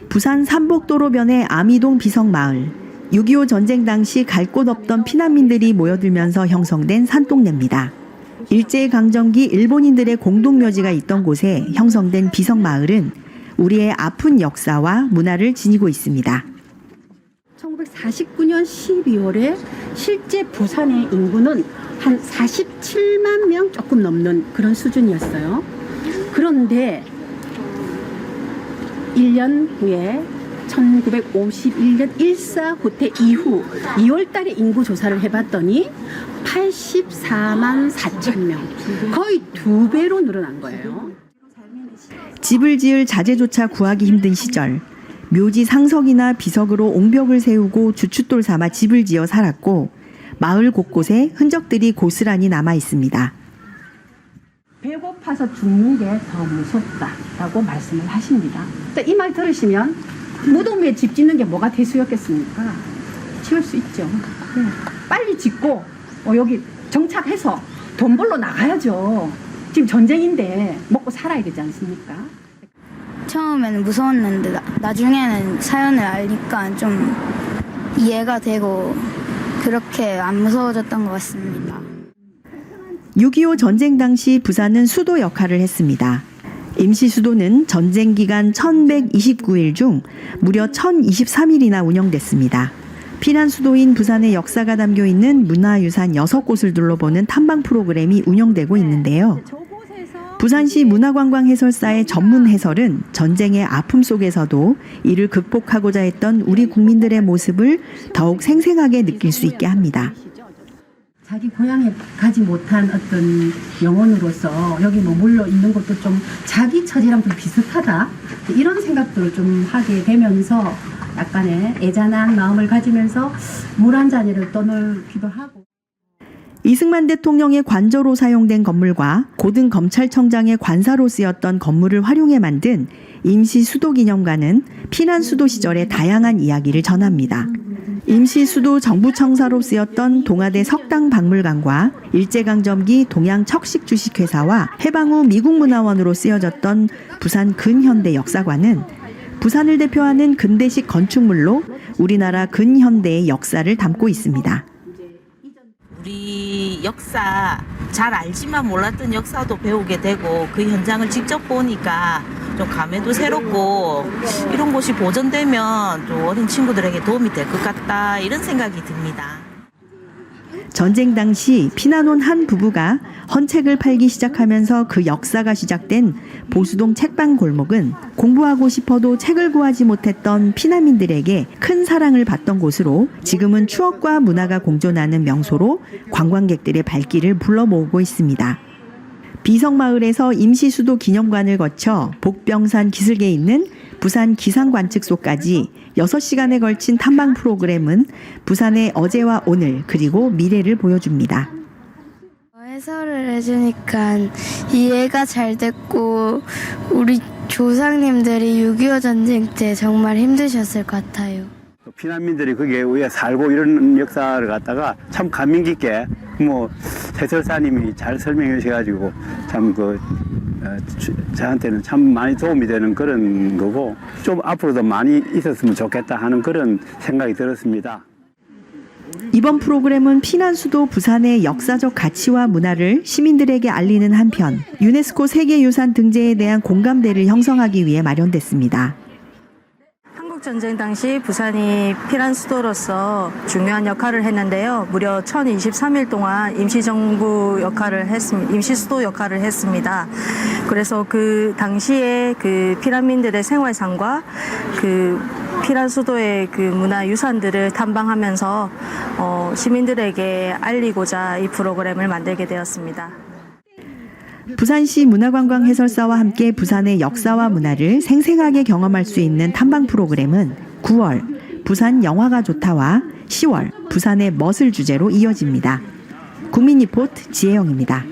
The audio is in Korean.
부산 삼복도로변의 아미동 비성마을. 6.25 전쟁 당시 갈 곳 없던 피난민들이 모여들면서 형성된 산동네입니다. 일제강점기 일본인들의 공동묘지가 있던 곳에 형성된 비성마을은 우리의 아픈 역사와 문화를 지니고 있습니다. 1949년 12월에 실제 부산의 인구는 한 47만 명 조금 넘는 그런 수준이었어요. 그런데 1년 후에 1951년 1.4 후퇴 이후 2월 달에 인구 조사를 해봤더니 84만 4천 명, 거의 2배로 늘어난 거예요. 집을 지을 자재조차 구하기 힘든 시절, 묘지 상석이나 비석으로 옹벽을 세우고 주춧돌 삼아 집을 지어 살았고 마을 곳곳에 흔적들이 고스란히 남아 있습니다. 배고파서 죽는 게 더 무섭다라고 말씀을 하십니다. 이 말 들으시면 무덤에 집 짓는 게 뭐가 대수였겠습니까? 지을 수 있죠. 네. 빨리 짓고 여기 정착해서 돈 벌러 나가야죠. 지금 전쟁인데 먹고 살아야 되지 않습니까? 처음에는 무서웠는데 나중에는 사연을 알니까 좀 이해가 되고 그렇게 안 무서워졌던 것 같습니다. 6.25 전쟁 당시 부산은 수도 역할을 했습니다. 임시 수도는 전쟁 기간 1129일 중 무려 1023일이나 운영됐습니다. 피난 수도인 부산의 역사가 담겨 있는 문화유산 6곳을 둘러보는 탐방 프로그램이 운영되고 있는데요. 부산시 문화관광해설사의 전문 해설은 전쟁의 아픔 속에서도 이를 극복하고자 했던 우리 국민들의 모습을 더욱 생생하게 느낄 수 있게 합니다. 자기 고향에 가지 못한 어떤 영혼으로서 여기 머물러 있는 것도 좀 자기 처지랑 좀 비슷하다, 이런 생각들을 좀 하게 되면서 약간의 애잔한 마음을 가지면서 물 한 잔을 떠놀기도 하고. 이승만 대통령의 관저로 사용된 건물과 고등 검찰청장의 관사로 쓰였던 건물을 활용해 만든 임시 수도 기념관은 피난 수도 시절의 다양한 이야기를 전합니다. 임시 수도 정부청사로 쓰였던 동아대 석당박물관과 일제강점기 동양척식주식회사와 해방 후 미국문화원으로 쓰여졌던 부산 근현대 역사관은 부산을 대표하는 근대식 건축물로 우리나라 근현대의 역사를 담고 있습니다. 우리 역사 잘 알지만 몰랐던 역사도 배우게 되고 그 현장을 직접 보니까 좀 감회도 새롭고 이런 곳이 보존되면 좀 어린 친구들에게 도움이 될 것 같다, 이런 생각이 듭니다. 전쟁 당시 피난 온 한 부부가 헌책을 팔기 시작하면서 그 역사가 시작된 보수동 책방 골목은 공부하고 싶어도 책을 구하지 못했던 피난민들에게 큰 사랑을 받던 곳으로 지금은 추억과 문화가 공존하는 명소로 관광객들의 발길을 불러 모으고 있습니다. 비성마을에서 임시수도 기념관을 거쳐 복병산 기슭에 있는 부산 기상관측소까지 6시간에 걸친 탐방 프로그램은 부산의 어제와 오늘 그리고 미래를 보여줍니다. 해설을 해주니까 이해가 잘 됐고 우리 조상님들이 6.25 전쟁 때 정말 힘드셨을 것 같아요. 피난민들이 거기에 왜 살고 이런 역사를 갖다가 참 감명 깊게 해설사님이 잘 설명해 주셔가지고 참 저한테는 참 많이 도움이 되는 그런 거고, 좀 앞으로도 많이 있었으면 좋겠다 하는 그런 생각이 들었습니다. 이번 프로그램은 피난 수도 부산의 역사적 가치와 문화를 시민들에게 알리는 한편 유네스코 세계유산 등재에 대한 공감대를 형성하기 위해 마련됐습니다. 전쟁 당시 부산이 피난 수도로서 중요한 역할을 했는데요. 무려 1023일 동안 임시정부 역할을 임시수도 역할을 했습니다. 그래서 그 당시에 그 피난민들의 생활상과 그 피난 수도의 그 문화유산들을 탐방하면서 시민들에게 알리고자 이 프로그램을 만들게 되었습니다. 부산시 문화관광해설사와 함께 부산의 역사와 문화를 생생하게 경험할 수 있는 탐방 프로그램은 9월 부산 영화가 좋다와 10월 부산의 멋을 주제로 이어집니다. 국민리포트 지혜영입니다.